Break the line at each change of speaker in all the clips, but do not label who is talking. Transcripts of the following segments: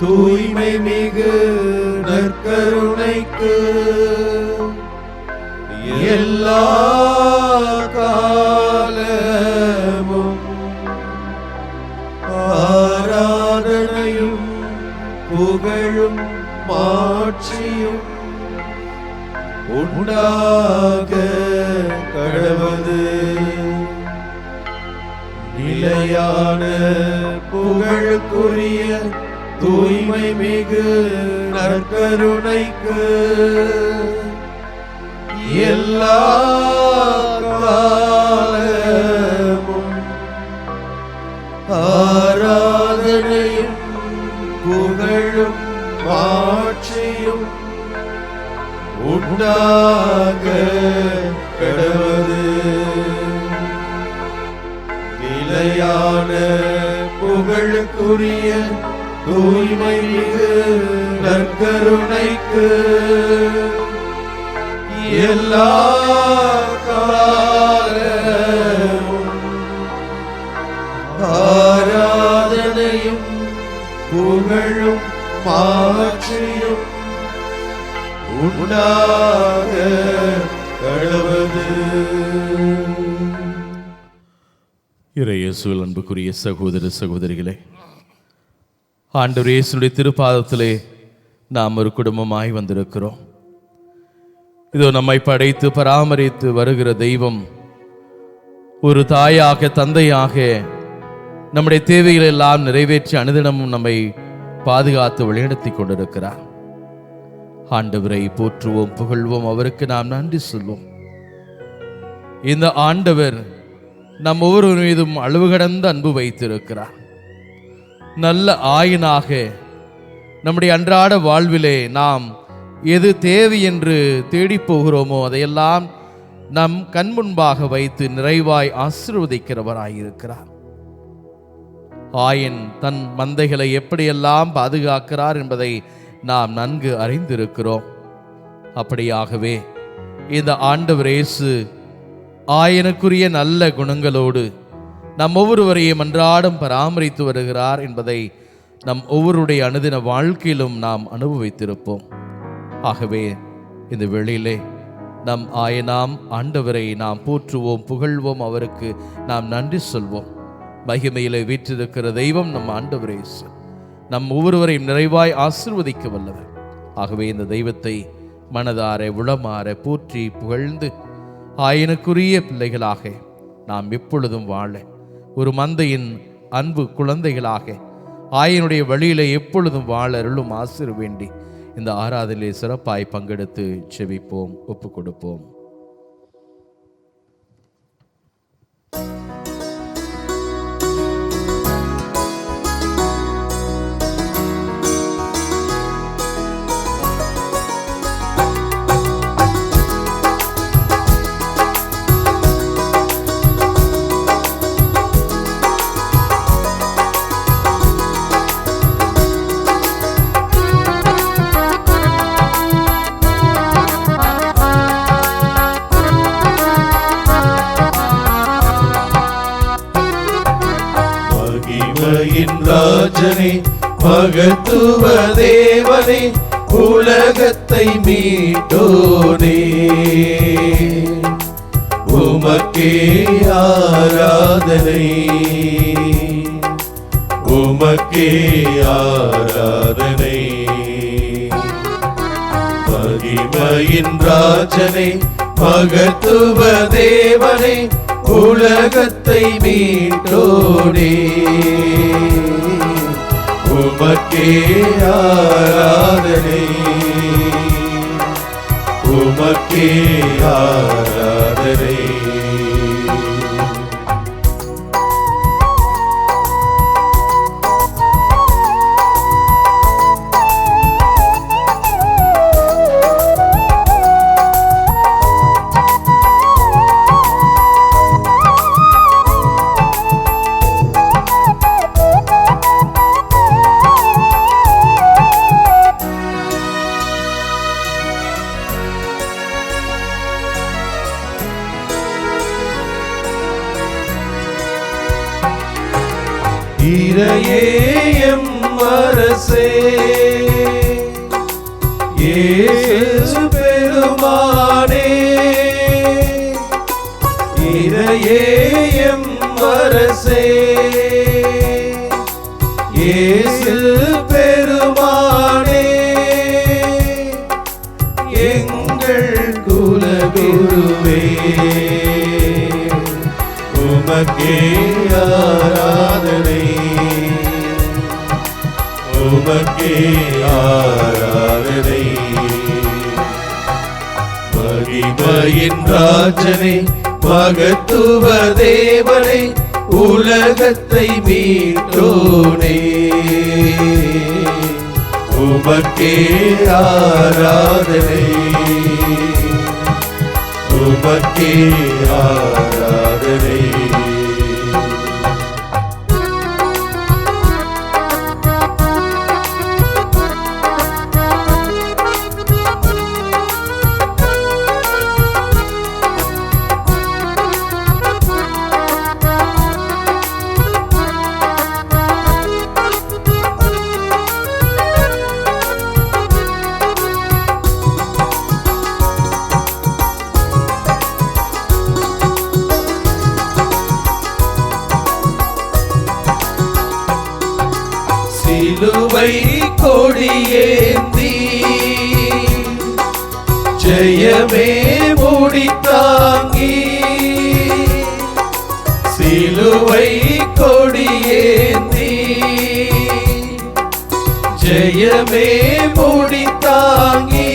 தூய்மை மிகு நற்கருணைக்கு எல்லா காலமும் ஆராதனையும் புகழும் மாட்சியும் உண்டாக கடவது. நிலையான புகழுக்குரிய தூய்மை மிகு நற்கருணைக்கு எல்லா காலமும் ஆராதனையும் புகழும் மாட்சியும் உண்டாக கடவது. நிலையான புகழுக்குரிய தூய்மை மிகு நற்கருணைக்கு எல்லா காலமும் ஆராதனையும் புகழும் மாட்சியும் உண்டாக கடவது.
இறையேசுவில் அன்புக்குரிய சகோதர சகோதரிகளே, ஆண்டவர் இயேசுடைய திருப்பாதத்திலே நாம் ஒரு குடும்பமாய் வந்திருக்கிறோம். இதோ நம்மை படைத்து பராமரித்து வருகிற தெய்வம் ஒரு தாயாக தந்தையாக நம்முடைய தேவைகளை எல்லாம் நிறைவேற்றி அனுதினமும் நம்மை பாதுகாத்து வழிநடத்தி கொண்டிருக்கிறார். ஆண்டவரை போற்றுவோம், புகழ்வோம், அவருக்கு நாம் நன்றி சொல்வோம். இந்த ஆண்டவர் நம் ஒவ்வொரு மீதும் அளவு கடந்த அன்பு வைத்திருக்கிறார். நல்ல ஆயனாக நம்முடைய அன்றாட வாழ்விலே நாம் எது தேவை என்று தேடி போகிறோமோ அதையெல்லாம் நம் கண் முன்பாக வைத்து நிறைவாய் ஆசீர்வதிக்கிறவராயிருக்கிறார். ஆயன் தன் மந்தைகளை எப்படியெல்லாம் பாதுகாக்கிறார் என்பதை நாம் நன்கு அறிந்திருக்கிறோம். அப்படியாகவே இந்த ஆண்டவர் இயேசு ஆயனுக்குரிய நல்ல குணங்களோடு நம் ஒவ்வொருவரையும் அன்றாடம் பராமரித்து வருகிறார் என்பதை நம் ஒவ்வொருடைய அனுதின வாழ்க்கையிலும் நாம் அனுபவித்திருப்போம். ஆகவே இந்த வேளையிலே நம் ஆயனாம் ஆண்டவரை நாம் போற்றுவோம், புகழ்வோம், அவருக்கு நாம் நன்றி சொல்வோம். மகிமையிலே வீற்றிருக்கிற தெய்வம் நம் ஆண்டவர் இயேசு நம் ஒவ்வொருவரையும் நிறைவாய் ஆசீர்வதிக்க வல்லவர். ஆகவே இந்த தெய்வத்தை மனதார உளமாற போற்றி புகழ்ந்து ஆயனுக்குரிய பிள்ளைகளாக நாம் எப்பொழுதும் வாழ, ஒரு மந்தையின் அன்பு குழந்தைகளாக ஆயனுடைய வழியிலே எப்பொழுதும் வாழ அருளும் ஆசீர் வேண்டி இந்த ஆராதனையிலே சிறப்பாய் பங்கெடுத்து செபிப்போம், ஒப்பு கொடுப்போம்.
ராஜனே, மகத்துவ தேவனே, உலகத்தை மீட்டோனே, உமக்கே ஆராதனை, உமக்கே ஆராதனை. மகிமையின் ராஜனே, மகத்துவ தேவனே, உலகத்தை மீட்டோனே, உமக்கே ஆராதனை, உமக்கே ஆராதனை. இறையே எம் அரசே இயேசு பெருமானே இறையே எம் அரசே இயேசு பெருமானே எங்கள் குலகுருவே உமக்கே ஆராதனை உமக்கே ஆராதனை மகிமையின் ராஜனே மகத்துவ தேவனே உலகத்தை மீட்டோனே உமக்கே ஆராதனை உமக்கே ஆராதனை சிலுவை கொடியேந்தி ஜெயமே முடித்தாங்கி சிலுவை கொடியேந்தி ஜெயமே முடித்தாங்கி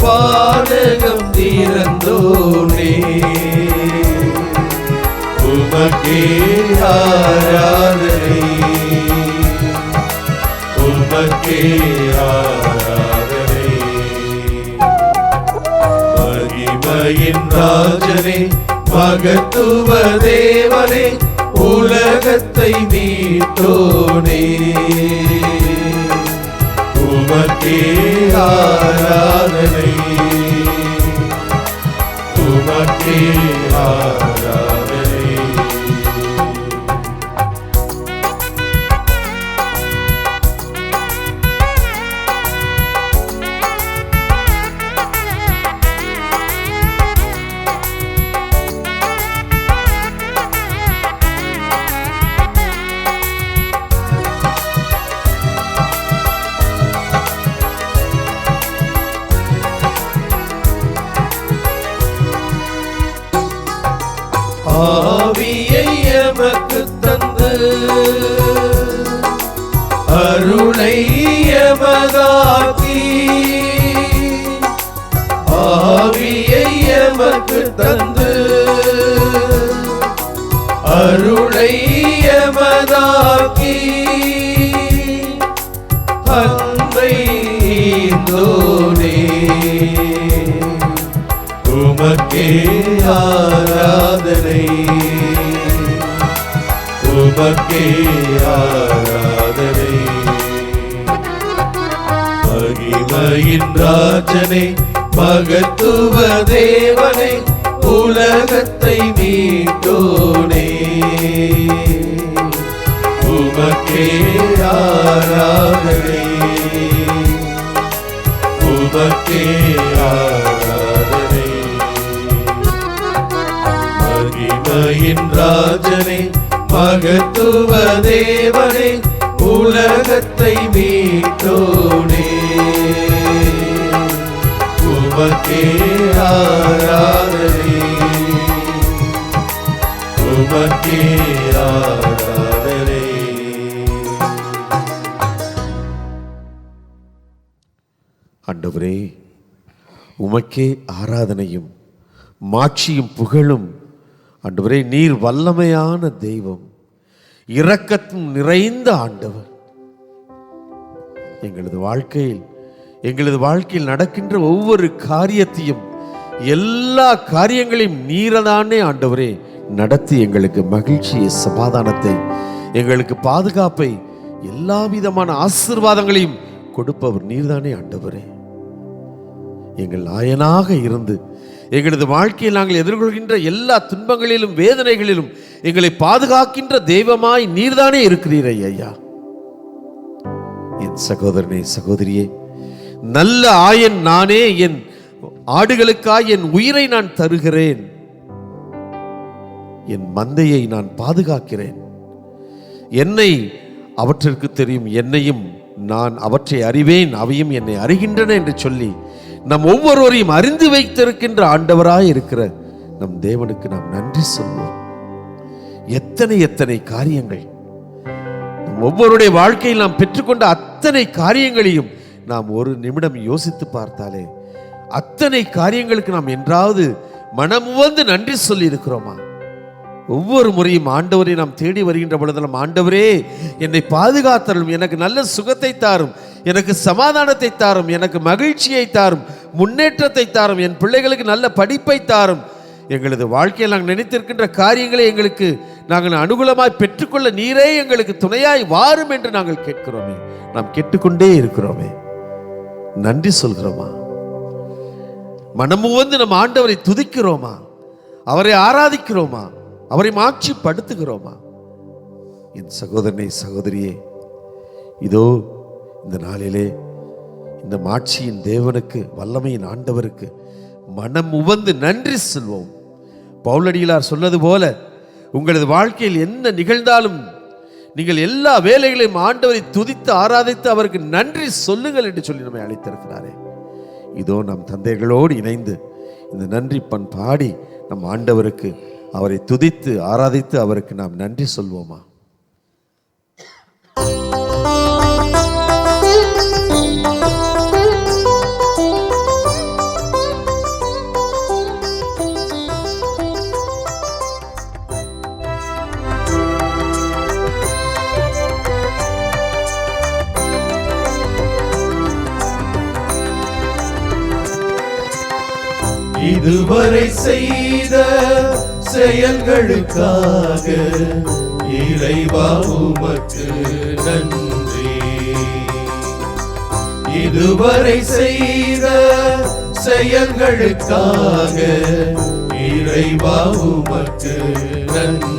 வானகம் திறந்தோனே உமக்கே ஆராதனை உமக்கே ஆராதனை மகிமையின் ராஜனே மகத்துவ தேவனே உலகத்தை மீட்டோனே உமக்கே ஆராதனை உமக்கே ஆராதனை ஆவியை எமக்கு தந்து அருளை எமதாக்கி ஆவியை எமக்கு தந்து அருளை எமதாக்கி அன்பை தோனே உமக்கே ஆராதனை உமக்கே ஆராதனை மகிமையின் ராஜனே மகத்துவ தேவனே உலகத்தை மீட்டோனே உமக்கே ஆராதனை உமக்கே ஆராதனை மகிமையின் ராஜனே மகத்துவ தேவனே உலகத்தை மீட்டோனே உமக்கே ஆராதனை உமக்கே ஆராதனை
ஆண்டவரே, உமக்கே ஆராதனையும் மாட்சியும் புகழும். ஆண்டவரே, நீர் வல்லமையான தெய்வம், இரக்கத்தும் நிறைந்த ஆண்டவர். எங்களது வாழ்க்கையில் நடக்கின்ற ஒவ்வொரு காரியத்தையும், எல்லா காரியங்களையும் நீரதானே ஆண்டவரே நடத்தி எங்களுக்கு மகிழ்ச்சியை, சமாதானத்தை, எங்களுக்கு பாதுகாப்பை, எல்லா விதமான ஆசீர்வாதங்களையும் கொடுப்பவர் நீர்தானே ஆண்டவரே. எங்கள் ஆயனாக இருந்து எங்களது வாழ்க்கையில் நாங்கள் எதிர்கொள்கின்ற எல்லா துன்பங்களிலும் வேதனைகளிலும் எங்களை பாதுகாக்கின்ற தெய்வமாய் நீர்தானே இருக்கிறீர் ஐயா. என் சகோதரனே, சகோதரியே, நல்ல ஆயன் நானே, என் ஆடுகளுக்காய் என் உயிரை நான் தருகிறேன், என் மந்தையை நான் பாதுகாக்கிறேன், என்னை அவற்றிற்கு தெரியும், என்னையும் நான் அவற்றை அறிவேன், அவையும் என்னை அறிகின்றன என்று சொல்லி நம் ஒவ்வொருவரையும் அறிந்து வைத்திருக்கின்ற ஆண்டவராய் இருக்கிற நம் தேவனுக்கு நாம் நன்றி சொல்வோம். எத்தனை எத்தனை காரியங்கள் நம் ஒவ்வொருடைய வாழ்க்கையில் நாம் பெற்றுக்கொண்ட அத்தனை காரியங்களையும் நாம் ஒரு நிமிடம் யோசித்து பார்த்தாலே அத்தனை காரியங்களுக்கு நாம் என்றாவது மனமுவந்து நன்றி சொல்லி இருக்கிறோமா? ஒவ்வொரு முறையும் ஆண்டவரை நாம் தேடி வருகின்ற பொழுதெல்லாம், ஆண்டவரே என்னை பாதுகாத்தரும், எனக்கு நல்ல சுகத்தை தாரும், எனக்கு சமாதானத்தை தாரும், எனக்கு மகிழ்ச்சியை தாரும், முன்னேற்றத்தை தாரும், என் பிள்ளைகளுக்கு நல்ல படிப்பை தாரும், எங்களது வாழ்க்கையில் நாங்கள் நினைத்திருக்கின்ற காரியங்களை எங்களுக்கு நாங்கள் அனுகூலமாய் பெற்றுக்கொள்ள நீரே எங்களுக்கு துணையாய் வாரும் என்று நாங்கள் கேட்கிறோமே. நாம் கேட்டுக்கொண்டே இருக்கிறோமே, நன்றி சொல்கிறோமா? மனமுவந்து நம் ஆண்டவரை துதிக்கிறோமா? அவரை ஆராதிக்கிறோமா? அவரை மாட்சி படுத்துகிறோமா? என் சகோதரனை, சகோதரியே, இதோ இந்த நாளிலே இந்த மாட்சியின் தேவனுக்கு, வல்லமையின் ஆண்டவருக்கு மனம் உவந்து நன்றி சொல்வோம். பவுலடிகளார் சொன்னது போல, உங்களது வாழ்க்கையில் என்ன நிகழ்ந்தாலும் நீங்கள் எல்லா வேலைகளையும் ஆண்டவரை துதித்து ஆராதித்து அவருக்கு நன்றி சொல்லுங்கள் என்று சொல்லி நம்மை அழைத்திருக்கிறாரே. இதோ நம் தந்தைகளோடு இணைந்து இந்த நன்றி பண் பாடி நம் ஆண்டவருக்கு அவரை துதித்து ஆராதித்து அவருக்கு நாம் நன்றி சொல்வோமா?
இதுவரை செய்த செயல்களுக்காக இறைவா உமக்கு நன்றி. இதுவரை செய்த செயல்களுக்காக இறைவா உமக்கு நன்றி.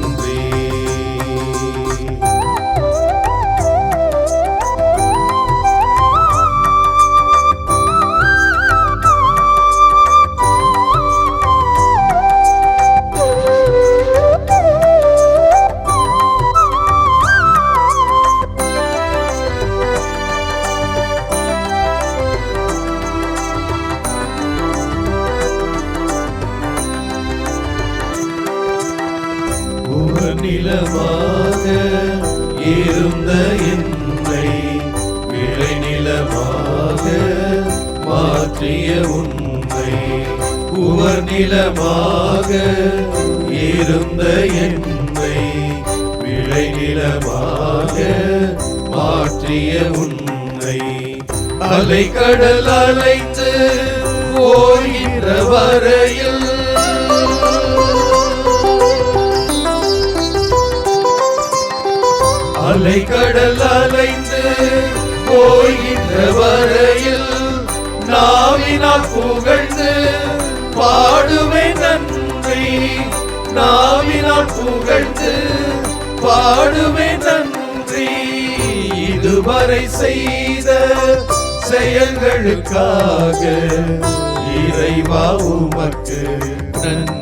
நிலமாக இருந்த என்னை விளைநிலமாக மாற்றிய உன்னை, உவர் நிலமாக இருந்த என்னை விளைநிலமாக மாற்றிய உன்னை, அலைக்கடல் அலைத்து ஓய்கிற வரையில் அலைக்கடல் அலைந்து போகின்ற வரையில் நாவினால் புகழ்ந்து பாடுவேன் நன்றி. நாவினால் புகழ்ந்து பாடுவேன் நன்றி. இதுவரை செய்த செயல்களுக்காக இறைவா உமக்கு நன்றி.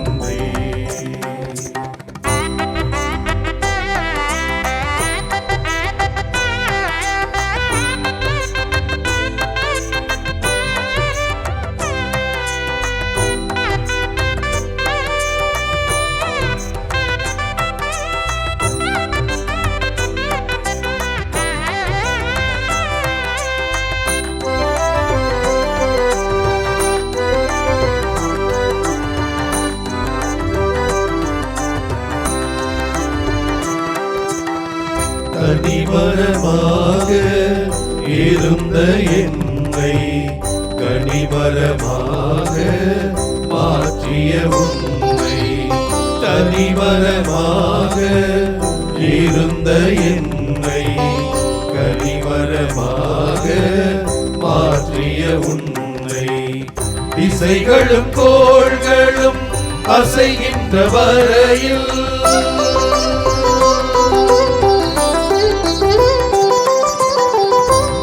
கனிமரமாக இருந்த என்னை கனிமரமாக மாற்றிய உன்னை, கனிமரமாக இருந்த என்னை கனிமரமாக மாற்றிய உன்னை, திசைகளும் கோள்கள் அசைகின்ற வரையில்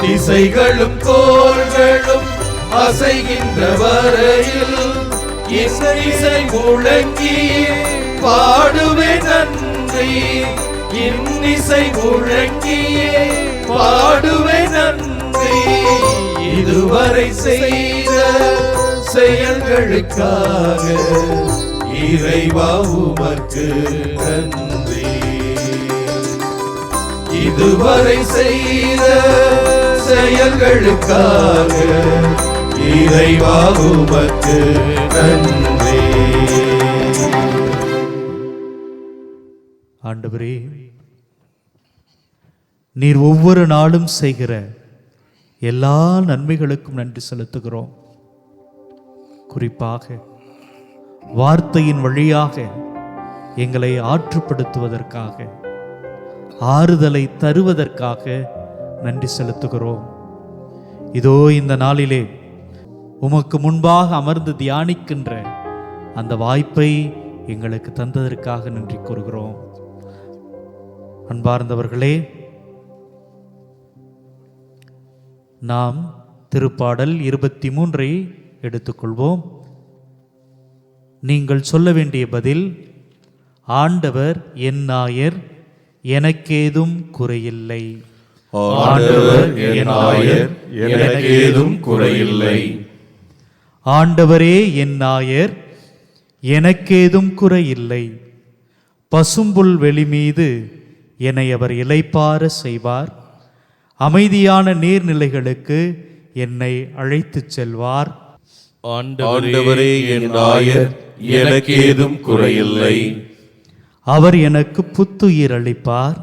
திசைகளும் கோள்களும் அசைகின்ற வரையில் இசை முழங்கி பாடுவே நன்றி. இன்னிசை முழங்கியே பாடுவே நன்றி. இதுவரை செய்த செயல்களுக்காக இறைவா உமக்கு நன்றி. இதுவரை செய்த செயல்களுக்காக இறைவா உமக்கு நன்றி.
ஆண்டவரே, நீர் ஒவ்வொரு நாளும் செய்கிற எல்லா நன்மைகளுக்கும் நன்றி செலுத்துகிறோம். குறிப்பாக வார்த்தையின் வழியாக எங்களை ஆற்றுப்படுத்துவதற்காக, ஆறுதலை தருவதற்காக நன்றி செலுத்துகிறோம். இதோ இந்த நாளிலே உமக்கு முன்பாக அமர்ந்து தியானிக்கின்ற அந்த வாய்ப்பை எங்களுக்கு தந்ததற்காக நன்றி கூறுகிறோம். அன்பார்ந்தவர்களே, நாம் திருப்பாடல் 23 எடுத்துக்கொள்வோம். நீங்கள் சொல்ல வேண்டிய பதில்: ஆண்டவர் என் நாயர், எனக்கேதும் குறையில்லை.
ஆண்டவர் என் நாயர், எனக்கேதும் குறையில்லை.
ஆண்டவரே என் நாயர், எனக்கேதும் குறையில்லை. பசும்புல் வெளி மீது என்னை அவர் இளைப்பார செய்வார். அமைதியான நீர்நிலைகளுக்கு என்னை அழைத்துச் செல்வார்.
ஆண்டவரே என் நாயர், எனக்கேதும் குறையில்லை.
அவர் எனக்கு புத்துயிர் அளிப்பார்.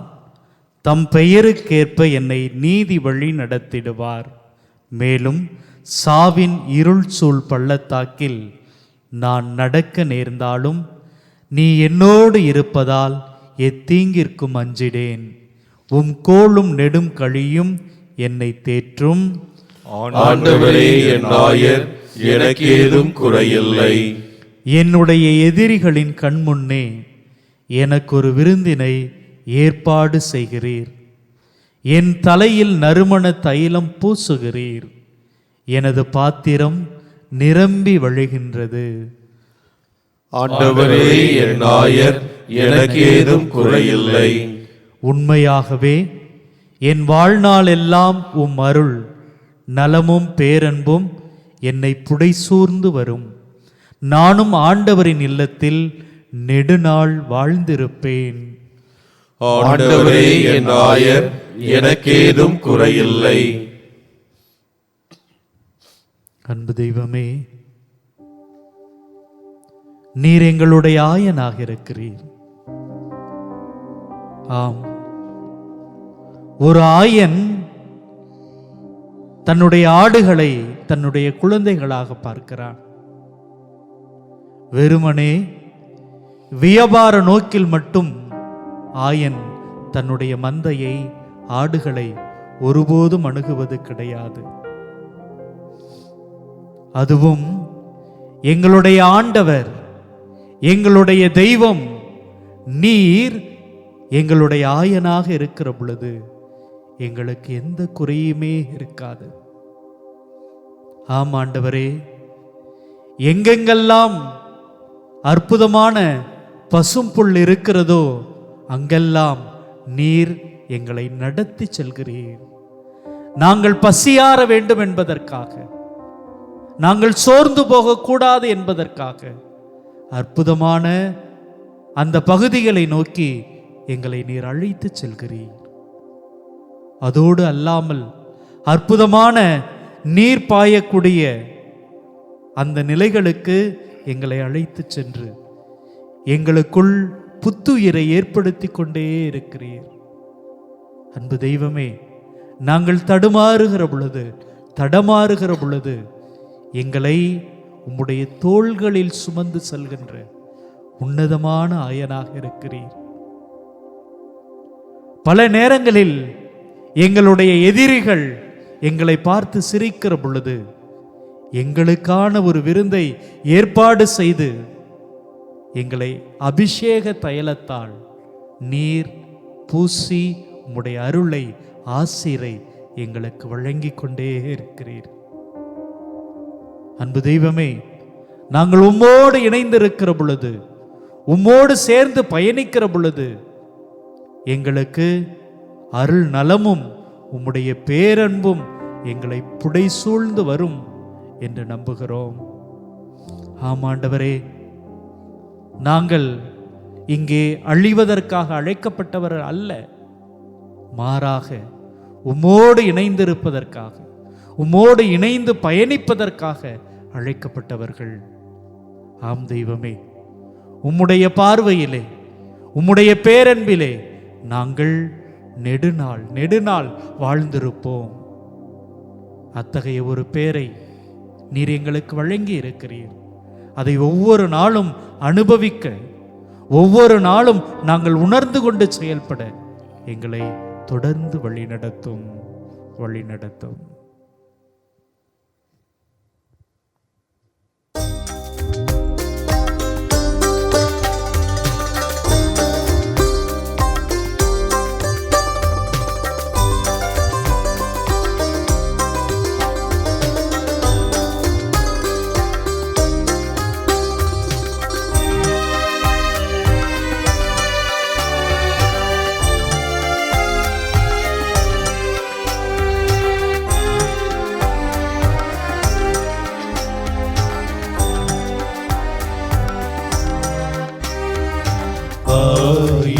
தம் பெயருக்கேற்ப என்னை நீதி வழி நடத்திடுவார். மேலும் சாவின் இருள் சூழ் பள்ளத்தாக்கில் நான் நடக்க நேர்ந்தாலும் நீ என்னோடு இருப்பதால் எத்தீங்கிற்கும் அஞ்சிடேன். உம் கோலும் நெடும் கழியும் என்னை தேற்றும்.
ஆண்டவரே என் நாயர், எனக்கேதும் குறையில்லை.
என்னுடைய எதிரிகளின் கண்முன்னே எனக்கு ஒரு விருந்தினை ஏற்பாடு செய்கிறீர். என் தலையில் நறுமண தைலம் பூசுகிறீர். எனது பாத்திரம் நிரம்பி வழிகின்றது.
ஆண்டவரே என் நாயர், எனக்கேதும் குறையில்லை.
உண்மையாகவே என் வாழ்நாள் எல்லாம் உம் அருள் நலமும் பேரன்பும் என்னை புடைசூர்ந்து வரும். நானும் ஆண்டவரின் இல்லத்தில் நெடுநாள் வாழ்ந்திருப்பேன்.
ஆண்டவரே என் நாயர், எனக்கேதும் குறையில்லை.
அன்பு தெய்வமே, நீர் எங்களுடைய ஆயனாக இருக்கிறீர். ஆம், ஒரு ஆயன் தன்னுடைய ஆடுகளை தன்னுடைய குழந்தைகளாக பார்க்கிறான். வெறுமனே வியாபார நோக்கில் மட்டும் ஆயன் தன்னுடைய மந்தையை, ஆடுகளை ஒருபோதும் அணுகுவது கிடையாது. அதுவும் எங்களுடைய ஆண்டவர், எங்களுடைய தெய்வம், நீர் எங்களுடைய ஆயனாக இருக்கிற பொழுது எங்களுக்கு எந்த குறையுமே இருக்காது. ஆம் ஆண்டவரே, எங்கெங்கெல்லாம் அற்புதமான பசும்புல் இருக்கிறதோ அங்கெல்லாம் நீர் எங்களை நடத்தி செல்கிறீர். நாங்கள் பசியாற வேண்டும் என்பதற்காக, நாங்கள் சோர்ந்து போகக்கூடாது என்பதற்காக அற்புதமான அந்த பகுதிகளை நோக்கி எங்களை நீர் அழைத்து செல்கிறீர். அதோடு அல்லாமல் அற்புதமான நீர் பாயக்கூடிய அந்த நிலைகளுக்கு எங்களை அழைத்து சென்று எங்களுக்குள் புத்துயிரை ஏற்படுத்தி கொண்டே இருக்கிறீர். அன்பு தெய்வமே, நாங்கள் தடுமாறுகிற பொழுது எங்களை உம்முடைய தோள்களில் சுமந்து செல்கின்ற உன்னதமான ஆயனாக இருக்கிறீர். பல நேரங்களில் எங்களுடைய எதிரிகள் எங்களை பார்த்து சிரிக்கிற பொழுது எங்களுக்கான ஒரு விருந்தை ஏற்பாடு செய்து எங்களை அபிஷேக தைலத்தால் நீர் பூசி உம்முடைய அருளை ஆசீரை எங்களுக்கு வழங்கி கொண்டே இருக்கிறீர். அன்பு தெய்வமே, நாங்கள் உம்மோடு இணைந்திருக்கிற பொழுது, உம்மோடு சேர்ந்து பயணிக்கிற பொழுது எங்களுக்கு அருள் நலமும் உம்முடைய பேரன்பும் எங்களை புடை சூழ்ந்து வரும் என்று நம்புகிறோம். ஆமாண்டவரே, நாங்கள் இங்கே அழிவதற்காக அழைக்கப்பட்டவர் அல்ல, மாறாக உம்மோடு இணைந்திருப்பதற்காக, உம்மோடு இணைந்து பயணிப்பதற்காக அழைக்கப்பட்டவர்கள். ஆம் தெய்வமே, உம்முடைய பார்வையிலே, உம்முடைய பேரன்பிலே நாங்கள் நெடுநாள் வாழ்ந்திருப்போம். அத்தகைய ஒரு பேரை நீர் எங்களுக்கு வழங்கி இருக்கிறீர். அதை ஒவ்வொரு நாளும் அனுபவிக்க, ஒவ்வொரு நாளும் நாங்கள் உணர்ந்து கொண்டு செயல்பட எங்களை தொடர்ந்து வழிநடத்தும்.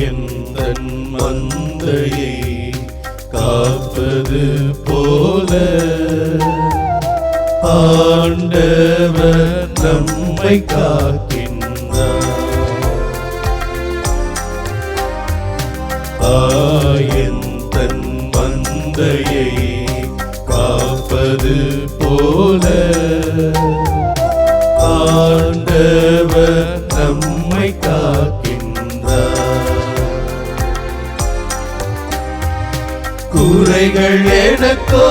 எந்தன் மந்தையை காப்பது போல ஆண்டவர் நம்மை காக்கின்றார். எந்தன் மந்தையை காப்பது போல ஆண்டவர் நம்மை காக்கின்றார். குறைகள் எனக்கோ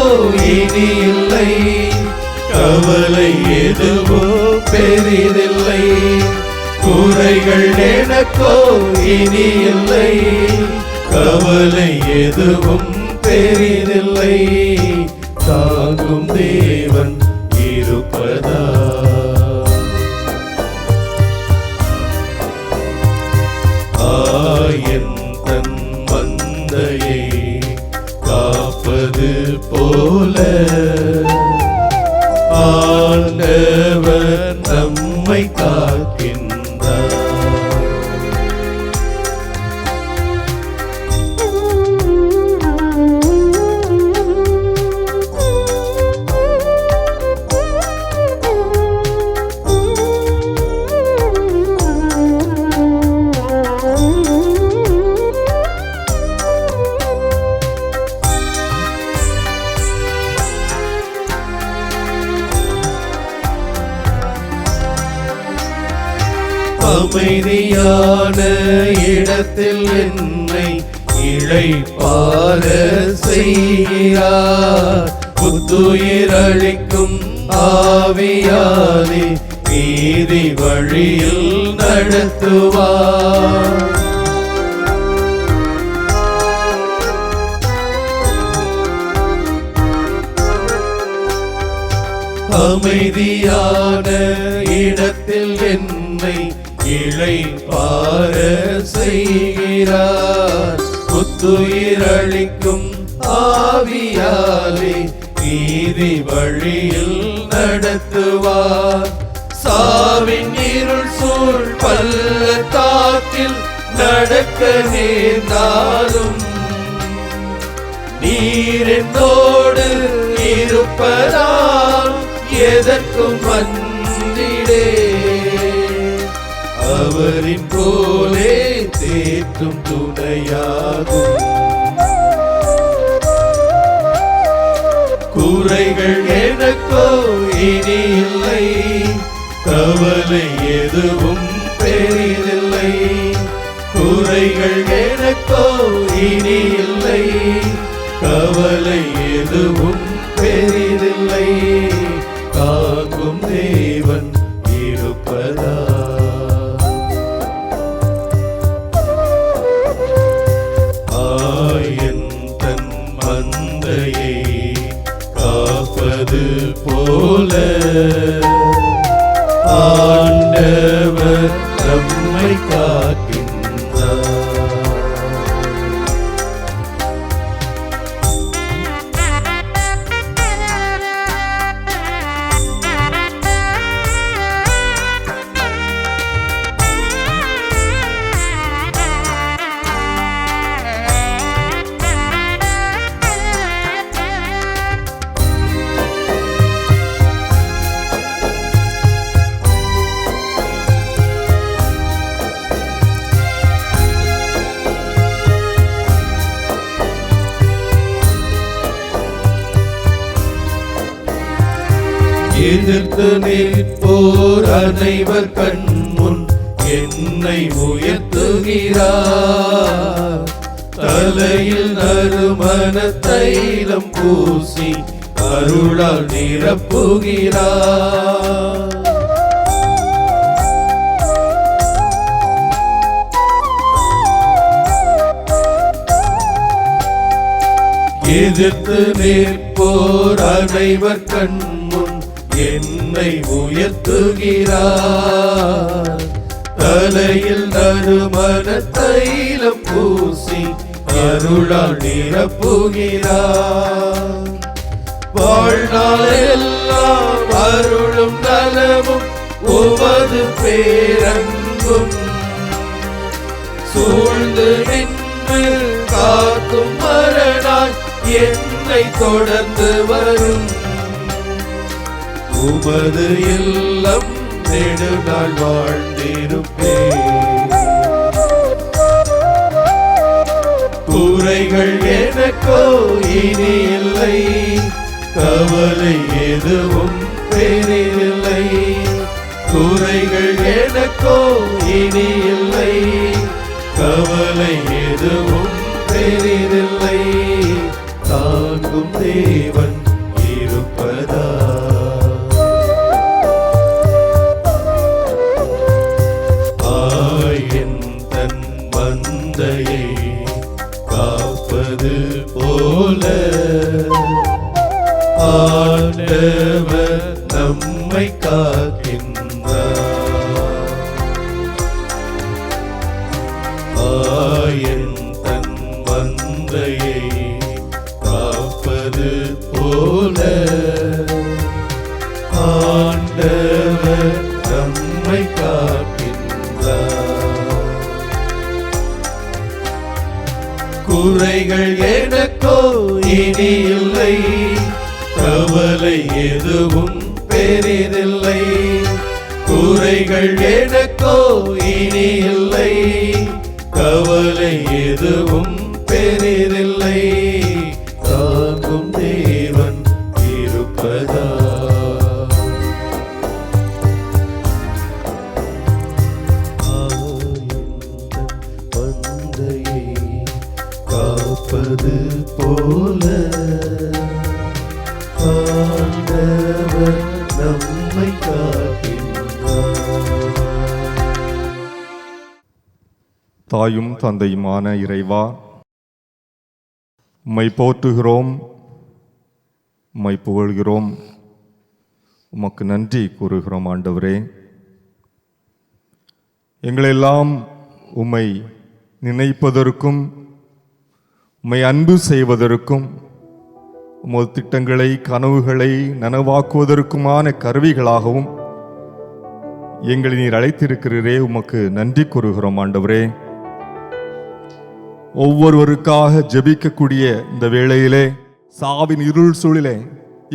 இனி இல்லை, கவலை எதுவும் பெரிதில்லை. குறைகள் எனக்கோ இனி இல்லை, கவலை எதுவும் பெரிதில்லை. தாங்கும் தேவன் இருப்பதா எந்தன் மந்தையை காப்பது போல ஆண்டவர் நம்மை காக்கின்றார். அமைதியான இடத்தில் என்னை இளைப்பாற செய்கிறார். புத்துயிர் அளிக்கும் ஆவியாலே நீதி வழியில் நடத்துவார். அமைதியான இடத்தில் என்னை இளைப்பாற செய்கிறார். புத்துயிர் அளிக்கும் ஆவியாலே நீதி வழியில் நடத்துவார். சாவின் இருள் சூழ் பள்ளத்தாக்கில் நடக்க நேர்ந்தாலும் நீர் என்னோடு இருப்பதால் எதற்கும் அஞ்சிடே. அவரின் போலே தேற்றும் துணையாகும். குறைகள் எனக்கோ இனி இல்லை, கவலை எதுவும் பெரிதில்லை. குறைகள் எனக்கோ இனி இல்லை, கவலை எதுவும் பெரிதில்லை. காக்கும் தேவன் இருப்பதா போல ஆண்டவர் நம்மை காக்கின்றார். எதிர்த்து நிற்போர் அனைவர் கண்முன் என்னை உயர்த்துகிறார். தலையில் நறுமண தைலம் பூசி அருளால் நிரப்புகிறார். எதிர்த்து நிற்போர் அனைவர் கண்முன் என்னை உயர்த்துகிறார். தலையில் நறுமண தைலம் பூசி அருளால் நிரப்புகிறார். வாழ்நாளெல்லாம் அருளும் நலமும் உமது பேரன்பும் சூழ்ந்து நின்று காக்கும் மரணாய் என்னை தொடர்ந்து வரும். உமது இல்லம் நெடுநாள் வாழ்ந்திருப்பேன். குறைகள் எனக்கோ இனி இல்லை, கவலை எதுவும் பெரிதில்லை. குறைகள் எனக்கோ இனி இல்லை, கவலை எதுவும் பெரிதில்லை. தாங்கும் தேவன் இருப்பதா மந்தையை காப்பது போல ஆண்டவர் நம்மை காக்கின்றார். ஆயன் தன் மந்தையை காப்பது போல ஆண்டவர் நம்மை காக்கின்றார். குறைகள் எனக்கோ இனி இல்லை, கவலை எதுவும் பெரிதில்லை. குறைகள் எனக்கோ இனி இல்லை, கவலை எதுவும் பெரிதில்லை. தாங்கும் தேவன் இருப்பதா காப்பது போல ஆண்டவர் நம்மை காக்கின்றார்.
தாயும் தந்தையுமான இறைவா, உம்மை போற்றுகிறோம், உம்மை புகழ்கிறோம், உமக்கு நன்றி கூறுகிறோம். ஆண்டவரே, எங்களெல்லாம் உம்மை நினைப்பதற்கும் உம்மை அன்பு செய்வதற்கும் உமது திட்டங்களை கனவுகளை நனவாக்குவதற்குமான கருவிகளாகவும் எங்களை நீர் அழைத்திருக்கிறீரே, உமக்கு நன்றி கூறுகிறோம். ஆண்டவரே, ஒவ்வொருவருக்காக ஜெபிக்கக்கூடிய இந்த வேளையிலே சாவின் இருள் சூழலே,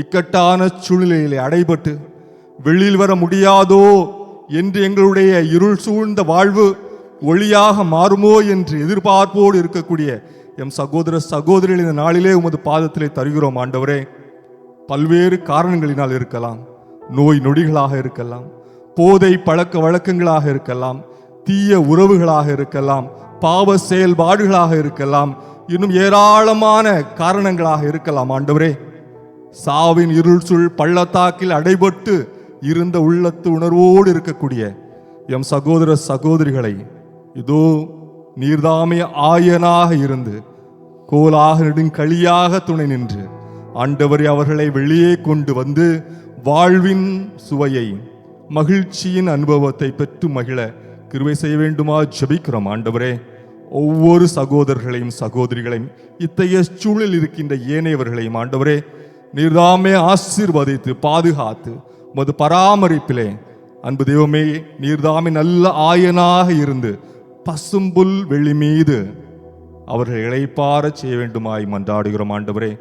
இக்கட்டான சூழ்நிலையிலே அடைபட்டு வெளியில் வர முடியாதோ என்று எங்களுடைய இருள் சூழ்ந்த வாழ்வு ஒளியாக மாறுமோ என்று எதிர்பார்ப்போடு இருக்கக்கூடிய எம் சகோதர சகோதரிகள் இந்த நாளிலே உமது பாதத்திலே தருகிறோம். ஆண்டவரே, பல்வேறு காரணங்களினால் இருக்கலாம், நோய் நொடிகளாக இருக்கலாம், போதை பழக்க வழக்கங்களாக இருக்கலாம், தீய உறவுகளாக இருக்கலாம், பாவ செயல்பாடுகளாக இருக்கலாம், இன்னும் ஏராளமான காரணங்களாக இருக்கலாம். ஆண்டவரே, சாவின் இருள் சூழ் பள்ளத்தாக்கில் அடைபட்டு இருந்த உள்ளத்து உணர்வோடு இருக்கக்கூடிய எம் சகோதர சகோதரிகளை இதோ நீர்தாமே ஆயனாக இருந்து கோலாக நெடுங்களியாக துணை நின்று ஆண்டவரே அவர்களை வெளியே கொண்டு வந்து வாழ்வின் சுவையை, மகிழ்ச்சியின் அனுபவத்தை பெற்று மகிழ கிருபை செய்ய வேண்டுமா ஜெபிக்கிறோம். ஆண்டவரே, ஒவ்வொரு சகோதரர்களையும் சகோதரிகளையும் இத்தகைய சூழலில் இருக்கின்ற ஏனையவர்களையும் ஆண்டவரே நீர்தாமே ஆசீர்வதித்து பாதுகாத்து உமது பராமரிப்பிலே அன்பு தெய்வமே நீர்தாமே நல்ல ஆயனாக இருந்து பசும்புல் வெளி மீது அவர்கள் இளைப்பாற செய்ய வேண்டுமாய் மன்றாடுகிறோம். ஆண்டவரே,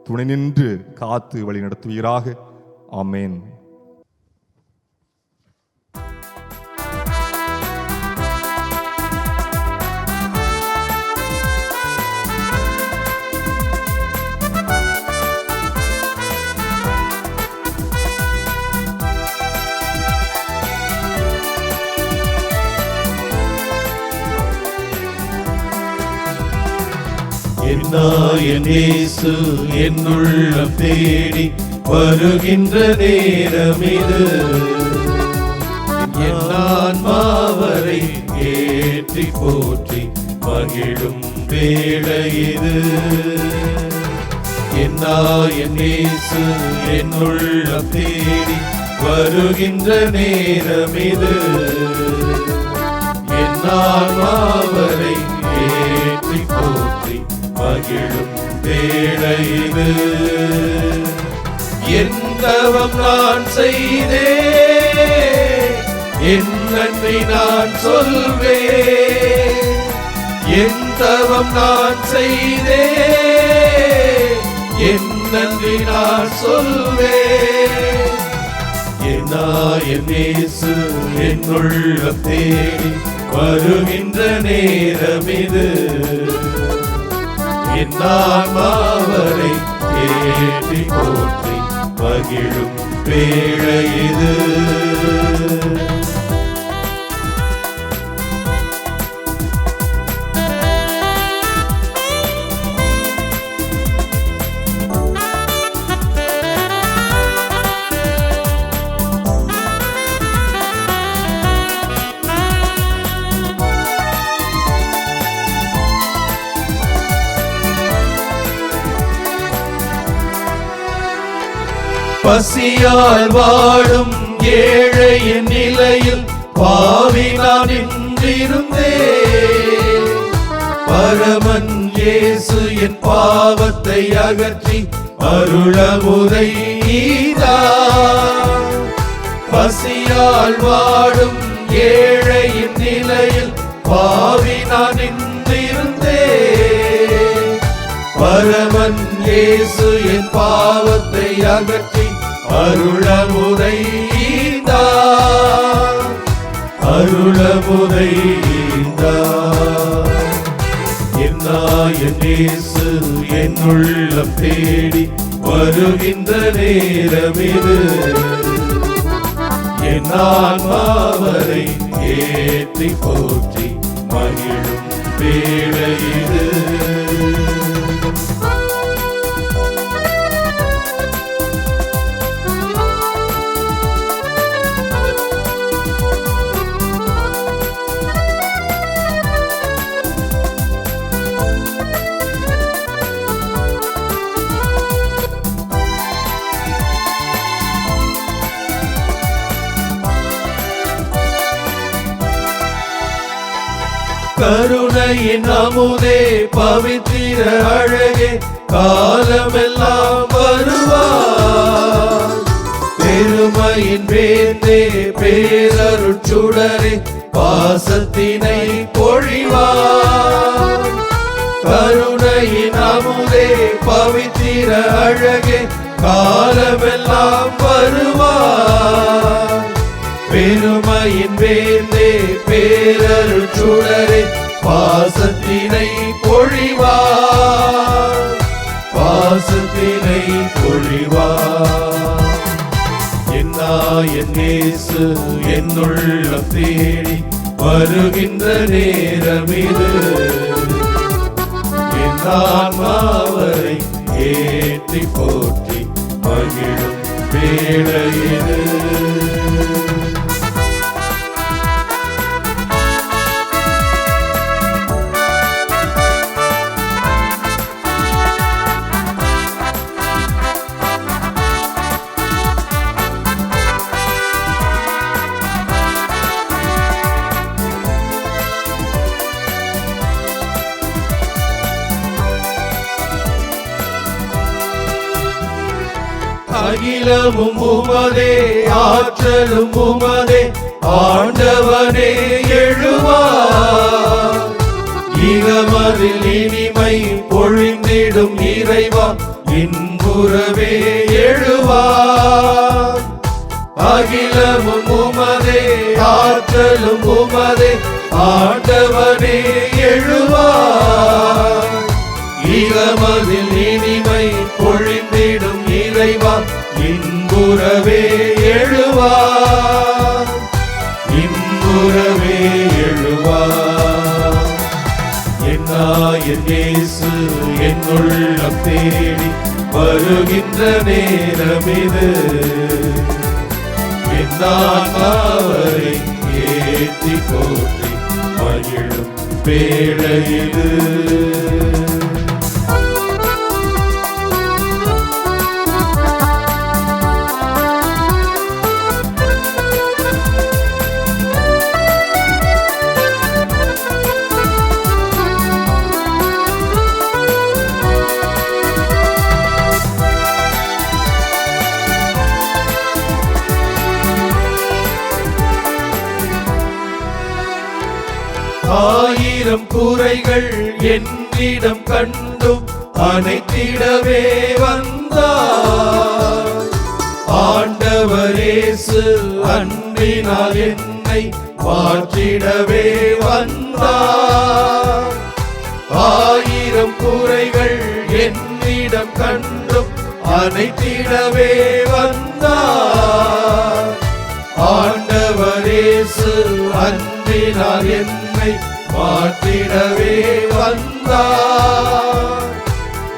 துணை நின்று காத்து வழி நடத்துவீராக. ஆமேன்.
என் இயேசு என் உள்ளம் தேடி வருகின்ற நேரம் இது. என் ஆன்மாவரை ஏற்றி போற்றி மகிழும் வேளை இது. என் இயேசு என் உள்ளம் தேடி வருகின்ற நேரம் இது. என் ஆன்மாவரை ஏற்றி போற்றி மகிழும் வேளை இது. என் தவம் நான் செய்தே என் நன்மை நான் சொல்வேன். என் தவம் நான் செய்தே என் நன்றி நான் சொல்வேன். என் இயேசு என் உள்ளம் தேடி வருகின்ற நேரம் இது. என் ஆன்மாவரை ஏற்றி போற்றி மகிழும் வேளை இது. பசியால் வாடும் ஏழையின் நிலையில் பாவி நான் நின்றிருந்தேன். பரமன் இயேசு என் பாவத்தை அகற்றி அருளமுதை ஈந்தார். பசியால் வாடும் ஏழையின் நிலையில் பாவி நான் நின்றிருந்தேன். பரமன் இயேசு என் பாவத்தை அகற்றி அருளமுதை ஈந்தார். அருளமுதை ஈந்தார். என் இயேசு என் உள்ளம் தேடி வருகின்ற நேரம் இது. என் ஆன்மாவரை ஏற்றி போற்றி மகிழும் வேளை இது. கருணையின் அமுதே பவித்திர அழகே காலமெல்லாம் வருவார். பெருமையின் வேந்தே பேரருட்சுடரே பாசத்தினை பொழிவார். கருணையின் அமுதே பவித்திர அழகே காலமெல்லாம் வருவார். பெருமையின் வேந்தே பேரருட்சுடரே பாசத்தினை பொழிவார். பாசத்தினை பொழிவார். என் இயேசு என் உள்ளம் தேடி வருகின்ற நேரம் இது. என் ஆன்மாவரை ஏற்றி போற்றி மகிழும் வேளை இது. அகிலமும் உமதே, ஆற்றலும் உமதே, ஆண்டவனே எழுவார். இகமதில் இனிமை பொழிந்திடும் இறைவா, இன்புறவே எழுவார். அகிலமும் உமதே, ஆற்றலும் உமதே, ஆண்டவனே எழுவார். இகமதில் இனிமை பொழிந்திடும் இறைவா, இன்புறவே எழுவார். இன்புறவே எழுவார். என் இயேசு என் உள்ளம் தேடி வருகின்ற நேரம் இது. என் ஆன்மாவை ஏற்றி போற்றி மகிழும் வேளை இது. ஆயிரம் குறைகள் என்னிடம் கண்டும் அனைத்திடவே வந்தார். ஆண்டவர் இயேசு அன்பினால் என்னை மாற்றிடவே வந்தார். ஆயிரம் குறைகள் என்னிடம் கண்டும் அனைத்திடவே வந்தார். ஆண்டவர் இயேசு அன்பினால் என்னை மாற்றிடவே வந்தார்.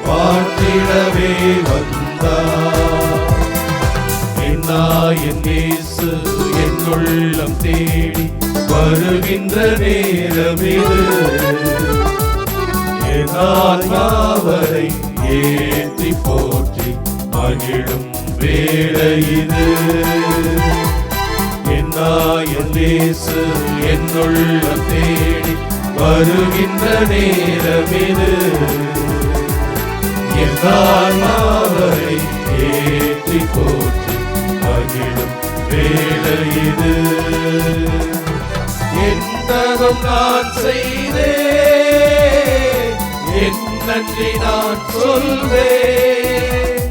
மாற்றிடவே வந்தார். என் இயேசு என் உள்ளம் தேடி வருகின்ற நேரம் இது. என் ஆன்மாவை ஏற்றி போற்றி மகிழும் வேளை இது. என் இயேசு என் உள்ளம் தேடி வருகின்ற நேரம் இது. என் ஆன்மாவை ஏற்றி போற்றி மகிழும் வேளை இது. என் தவம் நான் செய்தேன், என் நன்றி நான் சொல்வேன்.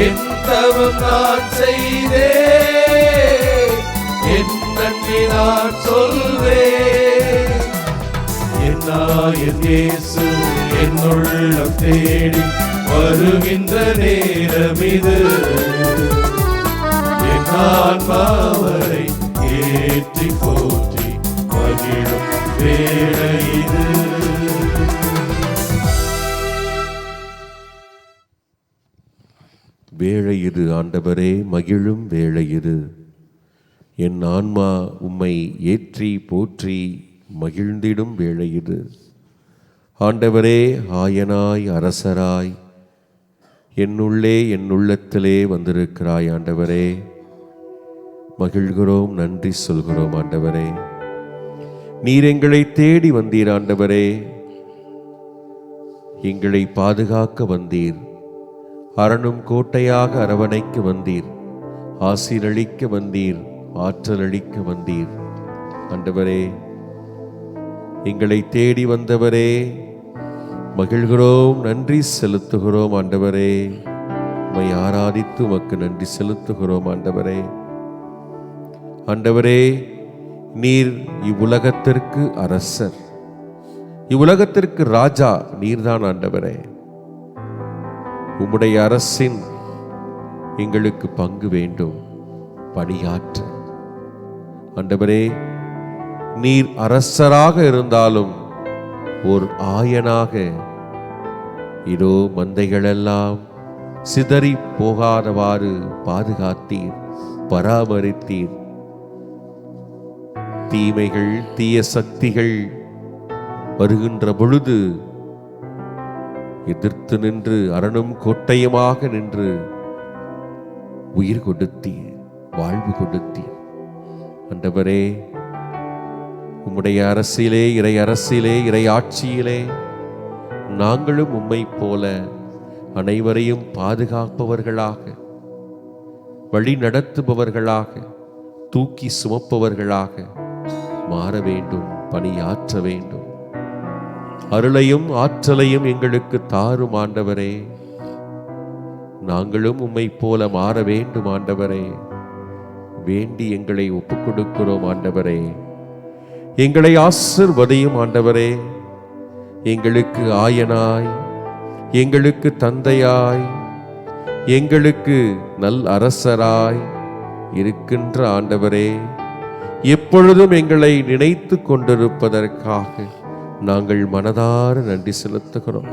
என் தவம் நான் செய்தேன், என் நன்றி நான் சொல்வேன். என் இயேசு என் உள்ளம் தேடி வருகின்ற நேரம் இது. என் ஆன்மாவை ஏற்றி போற்றி மகிழும் வேளை இது.
வேளை இது ஆண்டவரே, மகிழும் வேளை இது. என் ஆன்மா உம்மை ஏற்றி போற்றி மகிழ்ந்திடும் வேளை இது. ஆண்டவரே, ஆயனாய் அரசராய் என்னுள்ளே என் உள்ளத்திலே வந்திருக்கிறாய். ஆண்டவரே, மகிழ்கிறோம், நன்றி சொல்கிறோம். ஆண்டவரே, நீர் எங்களை தேடி வந்தீர். ஆண்டவரே, எங்களை பாதுகாக்க வந்தீர். அரணும் கோட்டையாக அரவணைக்க வந்தீர். ஆசீரளிக்க வந்தீர், ஆற்றல் அளிக்க வந்தீர். ஆண்டவரே, எங்களை தேடி வந்தவரே, மகிழ்கிறோம், நன்றி செலுத்துகிறோம். ஆண்டவரே, உம்மை ஆராதித்து உமக்கு நன்றி செலுத்துகிறோம். ஆண்டவரே, ஆண்டவரே, நீர் இவ்வுலகத்திற்கு அரசர், இவ்வுலகத்திற்கு ராஜா நீர்தான். ஆண்டவரே, உம்முடைய அரசின் எங்களுக்கு பங்கு வேண்டும், பணியாற்ற. ஆண்டவரே, நீர் அரசராக இருந்தாலும் ஓர் ஆயனாக இதோ மந்தைகளெல்லாம் சிதறி போகாதவாறு பாதுகாத்தீர், பராமரித்தீர். தீமைகள், தீய சக்திகள் வருகின்ற பொழுது எதிர்த்து நின்று அரணும் கோட்டையுமாக நின்று உயிர் கொடுத்தீர், வாழ்வு கொடுத்தீர். ஆண்டவரே, உம்முடைய அரசிலே, இறை அரசிலே, இறை ஆட்சியிலே நாங்களும் உம்மை போல அனைவரையும் பாதுகாப்பவர்களாக, வழி நடத்துபவர்களாக, தூக்கி சுமப்பவர்களாக மாற வேண்டும், பணியாற்ற வேண்டும். அருளையும் ஆற்றலையும் எங்களுக்கு தாரும் ஆண்டவரே. நாங்களும் உம்மை போல மாற வேண்டும் ஆண்டவரே. வேண்டி எங்களை ஒப்புக் கொடுக்கிறோம் ஆண்டவரே. எங்களை ஆசீர்வதியும் ஆண்டவரே. எங்களுக்கு ஆயனாய், எங்களுக்கு தந்தையாய், எங்களுக்கு நல் அரசராய் இருக்கின்ற ஆண்டவரே, எப்பொழுதும் எங்களை நினைத்து கொண்டிருப்பதற்காக நாங்கள் மனதார நன்றி செலுத்துகிறோம்.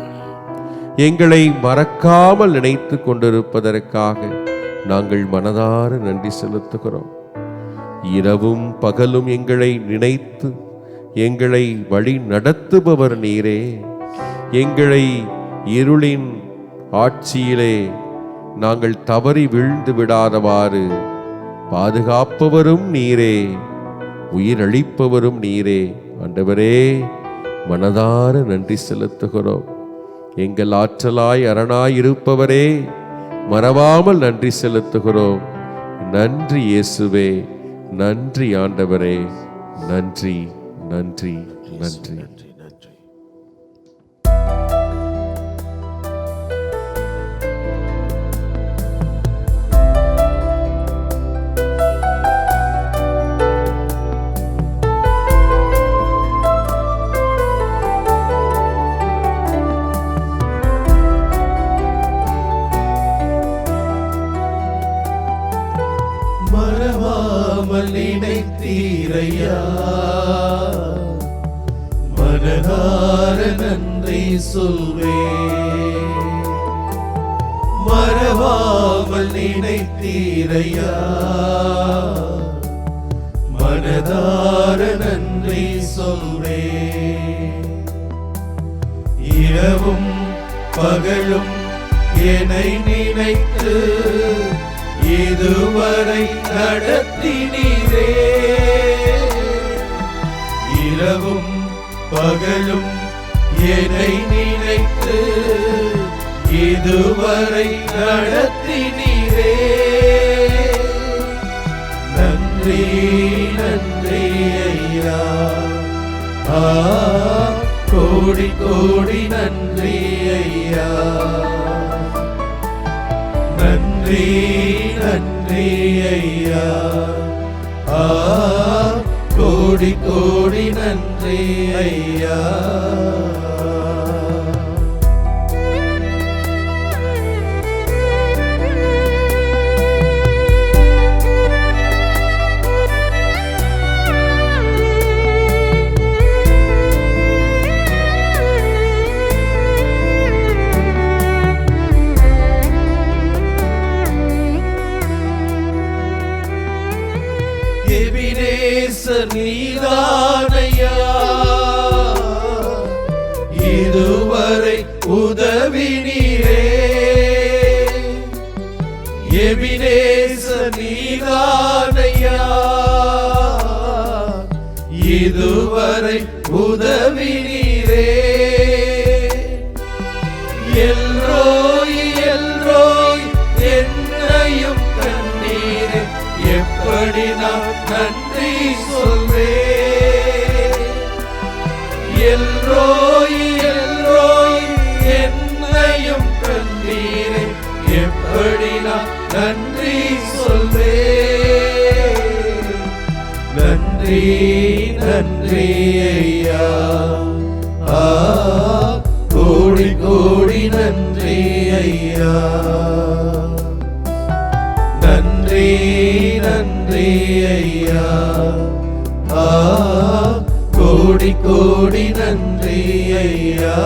எங்களை மறக்காமல் நினைத்து கொண்டிருப்பதற்காக நாங்கள் மனதார நன்றி செலுத்துகிறோம். இரவும் பகலும் எங்களை நினைத்து எங்களை வழி நடத்துபவர் நீரே. எங்களை இருளின் ஆட்சியிலே நாங்கள் தவறி வீழ்ந்து விடாதவாறு பாதுகாப்பவரும் நீரே, உயிரளிப்பவரும் நீரே. ஆண்டவரே, மனதார நன்றி செலுத்துகிறோம். எங்கள் ஆற்றலாய் அரணாய் இருப்பவரே, மறவாமல் நன்றி செலுத்துகிறோம். நன்றி இயேசுவே, நன்றி ஆண்டவரே, நன்றி நன்றி நன்றி.
மறவாமல் நினைத்தீரையா, மனதார நன்றி சொல்வே. மறவாமல் நினைத்தீரையா, மனதார நன்றி சொல்வே. இரவும் பகலும் என்னை நினைத்து இதுவரை நடத்தினீரே. இரவும் பகலும் என்னை நினைத்து இதுவரை நடத்தினீரே. நன்றி நன்றி ஐயா, கோடி கோடி நன்றி ஐயா. நன்றி நன்றி ஐயா, கோடி கோடி நன்றி ஐயா. எபினேசர் நீதானையா, இதுவரை உதவினீரே. எபினேசர் நீதானையா, இதுவரை உதவினீரே. எல்ரோய் எல்ரோய் என்னையும் கண்டீரே. எப்படி நான் நன்றி சொல்வேன். எல்ரோய் எல்ரோய் என்னையும் கண்டீரே. எப்படி நான் நன்றி சொல்வேன். நன்றி நன்றி ஐயா, கோடி கோடி நன்றி ஐயா. நன்றி நன்றி ஐயா, கோடி கோடி நன்றி ஐயா.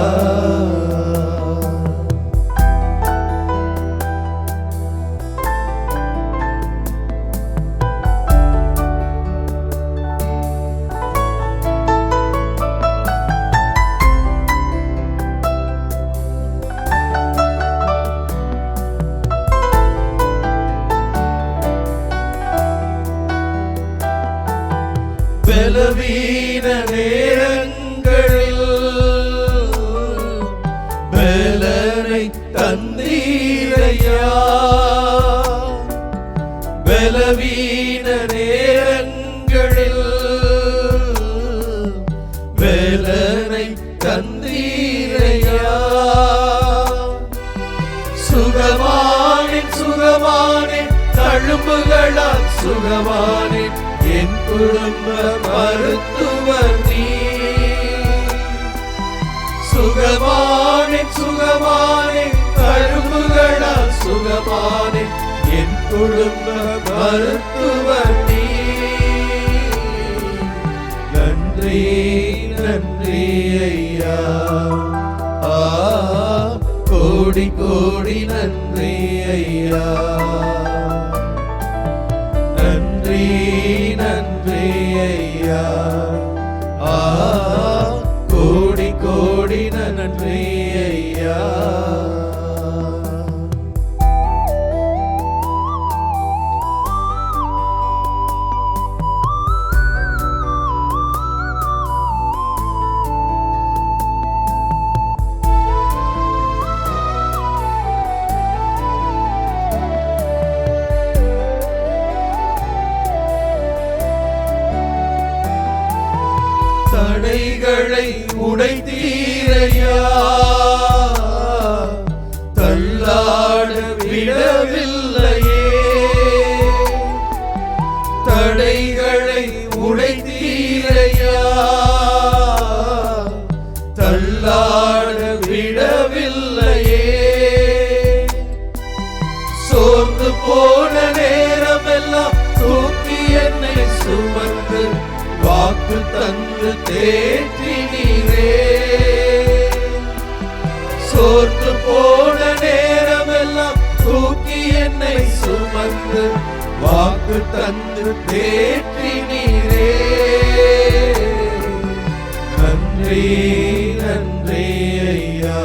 பலவீன நேரங்களில் வேலனை தந்தீரையா. சுகமானேன் சுகமானேன் தழும்புகளால் சுகமானேன் என் குடும்ப மருத்துவர் நீ. சுகமானேன் சுகமானேன் தழும்புகளால் சுகமானேன் என் குடும்ப மருத்துவர் நீ. நன்றி நன்றி ஐயா, கோடி கோடி நன்றி ஐயா. நன்றி நன்றி ஐயா, கோடி கோடி நன்றி ஐயா. தடைகளை உடைத்தீரையா, தள்ளாட விடவில்லையே. தடைகளை உடைத்தீரையா, தள்ளாட விடவில்லையே. சோர்ந்து போன நேரமெல்லாம் தூக்கி என்னை சுமந்து வாக்கு தந்து தேற்றினீரே. சோர்ந்து போன நேரமெல்லாம் தூக்கி என்னை சுமந்து வாக்கு தந்து தேற்றினீரே. நன்றி நன்றி ஐயா,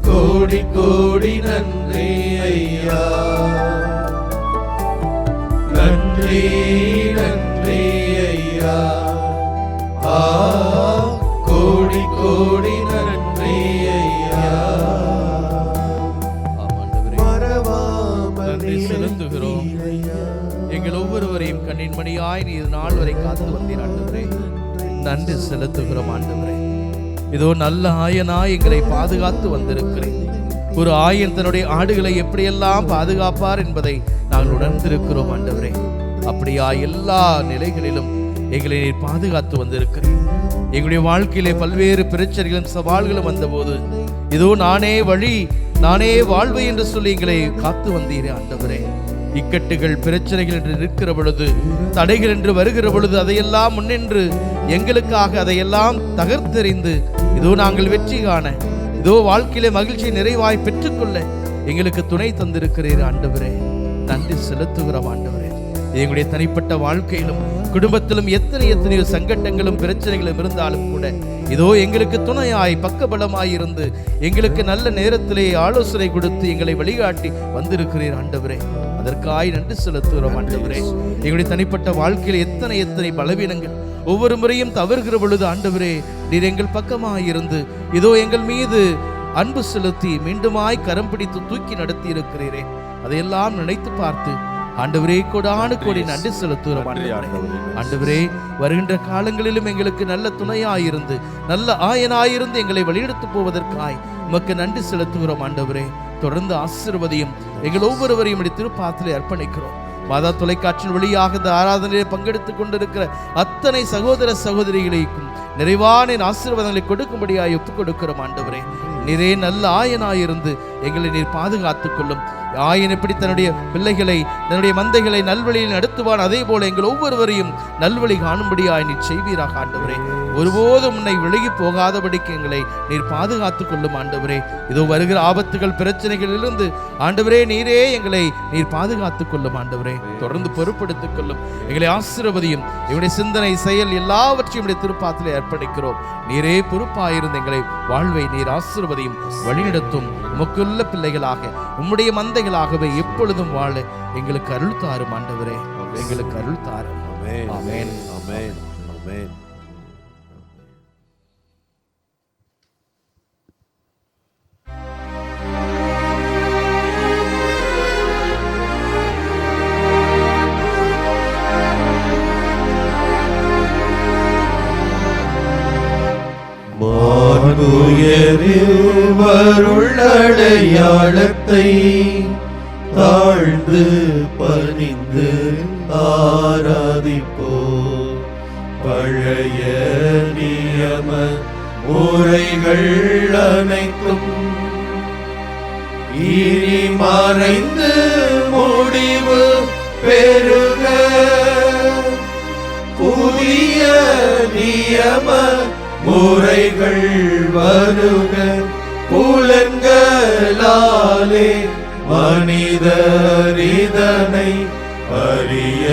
கோடி கோடி நன்றி ஐயா. நன்றி நன்றி ஐயா, கோடி கோடி நன்றி ஐயா.
நன்றி செலுத்துகிறோம். எங்கள் ஒவ்வொருவரையும் கண்ணின் மணியாய் நீ நாள் வரை காத்து வந்தீர் ஆண்டவரே. நன்றி செலுத்துகிறோம் ஆண்டவரே. இதோ நல்ல ஆயனாய் எங்களை பாதுகாத்து வந்திருக்கிறேன். ஒரு ஆயன் தன்னுடைய ஆடுகளை எப்படியெல்லாம் பாதுகாப்பார் என்பதை நாங்கள் உணர்ந்திருக்கிறோம் ஆண்டவரே. அப்படியா எல்லா நிலைகளிலும் எங்களை நீர் பாதுகாத்து வந்திருக்கிறேன். எங்களுடைய வாழ்க்கையிலே பல்வேறு பிரச்சனைகளும் சவால்களும் வந்தபோது இதோ நானே வழி நானே வாழ்வு என்று சொல்லி எங்களை காத்து வந்தீரே ஆண்டவரே. இக்கட்டுகள் பிரச்சனைகள் என்று நிற்கிற பொழுது, தடைகள் என்று வருகிற பொழுது அதையெல்லாம் முன்னின்று எங்களுக்காக அதையெல்லாம் தகர்த்தெறிந்து இதோ நாங்கள் வெற்றி காண, இதோ வாழ்க்கையிலே மகிழ்ச்சியை நிறைவாய் பெற்றுக்கொள்ள எங்களுக்கு துணை தந்திருக்கிறீர் ஆண்டவரே. நன்றி செலுத்துகிறோம் ஆண்டவரே. எங்களுடைய தனிப்பட்ட வாழ்க்கையிலும் குடும்பத்திலும் எத்தனையோ சங்கட்டங்களும் பிரச்சனைகளும் இருந்தாலும் கூட இதோ எங்களுக்கு துணையாய் பக்கபலமாய் இருந்து எங்களுக்கு நல்ல நேரத்திலே ஆலோசனை கொடுத்து எங்களை வழிகாட்டி வந்திருக்கிறீர் ஆண்டவரே. அதற்காய் நன்றி செலுத்துகிறோம் ஆண்டவரே. எங்களுடைய தனிப்பட்ட வாழ்க்கையில் எத்தனை பலவீனங்கள் ஒவ்வொரு முறையும் தவறுகிற பொழுது ஆண்டவரே நீர் எங்கள் பக்கமாய் இருந்து இதோ எங்கள் மீது அன்பு செலுத்தி மீண்டுமாய் கரம் பிடித்து தூக்கி நடத்தி இருக்கிறீரே. அதையெல்லாம் நினைத்து பார்த்து ஆண்டவரே கோடானு கோடி நன்றி செலுத்துகிறோம் ஆண்டவரே. வருகின்ற காலங்களிலும் எங்களுக்கு நல்ல துணையாயிருந்து நல்ல ஆயனாயிருந்து எங்களை வழிநடத்து போவதற்காய் உமக்கு நன்றி செலுத்துகிறோம் ஆண்டவரே. தொடர்ந்து ஆசீர்வதியும் எங்கள் ஒவ்வொருவரையும் திருப்பாத்திலே அர்ப்பணிக்கிறோம். மாதா தொலைக்காட்சியின் வழியாக இந்த ஆராதனையை பங்கெடுத்துக் கொண்டிருக்கிற அத்தனை சகோதர சகோதரிகளுக்கும் நிறைவான ஆசீர்வாதங்களை கொடுக்கும்படியாய் ஒப்புக் கொடுக்கிறோம் ஆண்டவரே. நீரே நல்ல ஆயனாயிருந்து எங்களை நீர் பாதுகாத்துக் கொள்ளும். ஆயன் எப்படி தன்னுடைய பிள்ளைகளை தன்னுடைய மந்தைகளை நல்வழியில் நடத்துவான், அதே போல எங்கள் ஒவ்வொருவரையும் நல்வழி காணும்படியாய் நீர் செய்வீராக ஆண்டவரே. ஒருபோதும் உன்னை விலகி போகாதபடிக்கு எங்களை நீர் பாதுகாத்துக் கொள்ளும் ஆண்டவரே. இதோ வருகிற ஆபத்துகள் பிரச்சனைகளிலிருந்து ஆண்டவரே நீரே எங்களை நீர் பாதுகாத்துக் கொள்ளும் ஆண்டவரே. தொடர்ந்து பொறுப்படுத்திக் கொள்ளும். எங்களை ஆசீர்வதியும். எங்களுடைய சிந்தனை செயல் எல்லாவற்றையும் திருப்பாத்திலே அர்ப்பணிக்கிறோம். நீரே பொறுப்பாயிருந்து எங்களை வாழ்வை நீர் ஆசீர்வதியும் வழிநடத்தும். உமக்குள்ள பிள்ளைகளாக உம்முடைய மந்தைகளாகவே எப்பொழுதும் வாழ எங்களுக்கு அருள் தாரும் ஆண்டவரே. எங்களுக்கு அருள் தாரும். ஆமென் ஆமென் ஆமென்.
திருவருளடையாளத்தை தாழ்ந்து பணிந்து ஆராதிப்போம். பழைய நியம முறைகள் அனைத்தும் இனி மறைந்து முடிவு பெறுக. புதிய நியம முறைகள் வருக. புலன்களாலே மனிதர் இதனை அறிய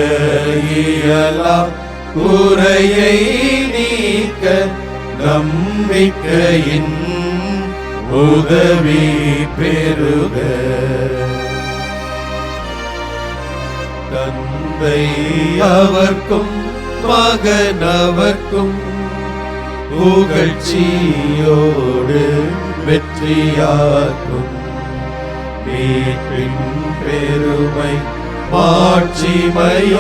இயலாம். குறையை நீக்க நம்பிக்கையின் உதவி பெறுக. தந்தை அவர்க்கும் மகன் அவர்க்கும் புகழ்ச்சியோடு வெற்றியாக்கும். மீட்பின் பெருமை மாட்சிமையோடு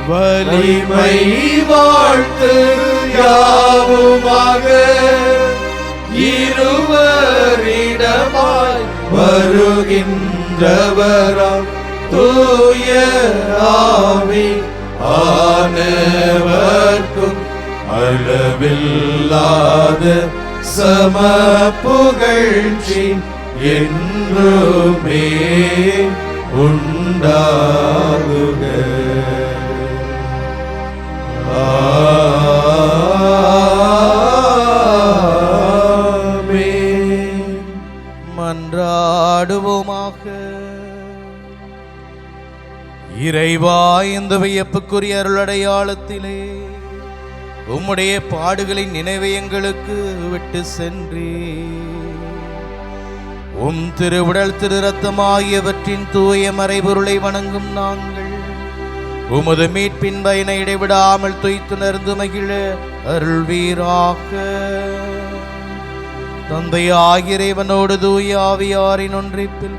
வலிமை வாழ்த்து யாவுமாக இருவரிடமாய் வருகின்றவராம் தூய ஆவி ஆனவர்க்கும் அளவில்லாத சம புகழ்ச்சி என்றுமே உண்டாகுக. ஆமென்.
மன்றாடுவோமாக. இறைவா, இந்த வியப்புக்குரிய அருளடையாளத்திலே உம்முடைய பாடுகளின் நினைவை எங்களுக்கு விட்டு சென்றே உம் திருவுடல் திரு ரத்தம் ஆகியவற்றின் தூய மறைபொருளை வணங்கும் நாங்கள் உமது மீட்பின் பயனை இடைவிடாமல் துய்த்துணர்ந்து மகிழ அருள்வீராக. தந்தையாகிய இறைவனோடு தூய ஆவியாரின் ஒன்றிப்பில்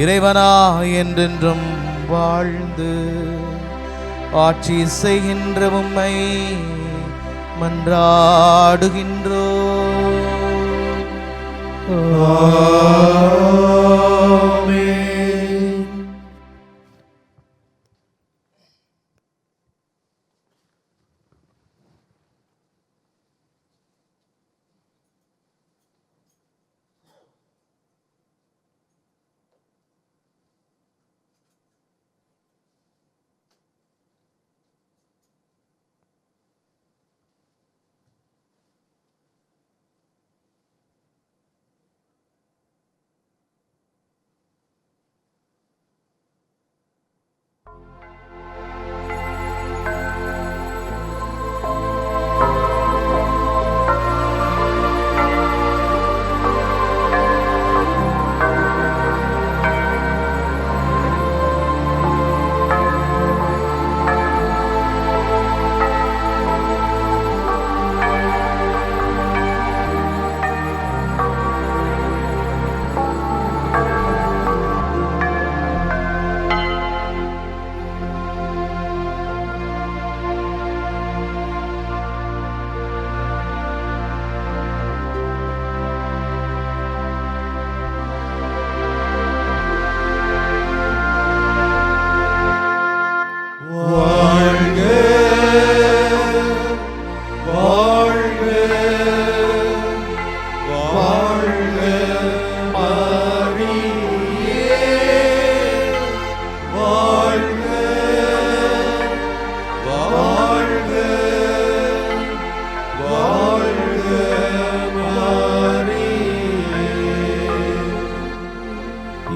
இறைவனா என்றென்றும் வாழ்ந்து ஆட்சி செய்கின்ற உம்மை மன்றாடுகின்றோ.
ஆமென்.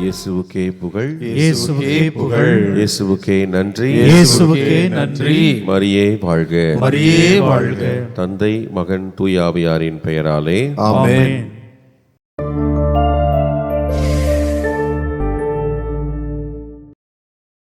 இயேசுவுக்கே புகழ்,
இயேசுவுக்கே புகழ்,
இயேசுவுக்கே நன்றி,
இயேசுவுக்கே நன்றி.
மரியே வாழ்க,
மரியே வாழ்க.
தந்தை மகன் தூயாவியாரின் பெயராலே
ஆமென்.